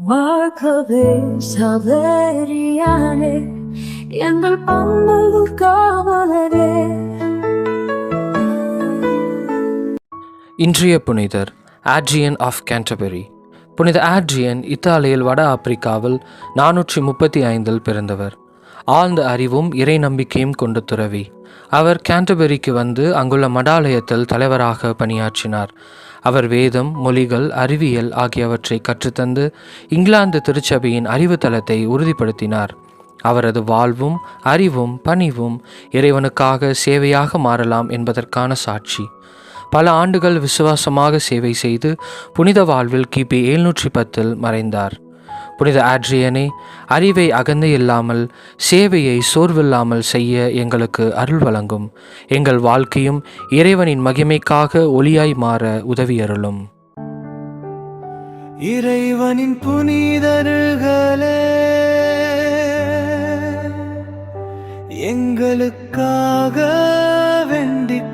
வாழ்க்கவே சவேரியானே எங்கள் பம்பு காவலரே. இன்றைய புனிதர் ஆட்ரியன் ஆஃப் கேன்டர்பரி. புனித ஆட்ரியன் இத்தாலியில் வட ஆப்பிரிக்காவில் 435 பிறந்தவர். ஆழ்ந்த அறிவும் இறை நம்பிக்கையும் கொண்ட துறவி. அவர் கேன்டர்பரிக்கு வந்து அங்குள்ள மடாலயத்தில் தலைவராக பணியாற்றினார். அவர் வேதம், மொழிகள், அறிவியல் ஆகியவற்றை கற்றுத்தந்து இங்கிலாந்து திருச்சபையின் அறிவுத்தளத்தை உறுதிப்படுத்தினார். அவரது வாழ்வும் அறிவும் பணிவும் இறைவனுக்காக சேவையாக மாறலாம் என்பதற்கான சாட்சி. பல ஆண்டுகள் விசுவாசமாக சேவை செய்து புனித வாழ்வில் கிபி 710 மறைந்தார். புனித ஆட்ரியனே, அறிவை அகந்தை இல்லாமல் சேவையை சோர்வில்லாமல் செய்ய எங்களுக்கு அருள் வழங்கும். எங்கள் வாழ்க்கையும் இறைவனின் மகிமைக்காக ஒளியாய் மாற உதவியருளும். இறைவனின் புனிதர்களே, எங்களுக்காக வேண்டிக்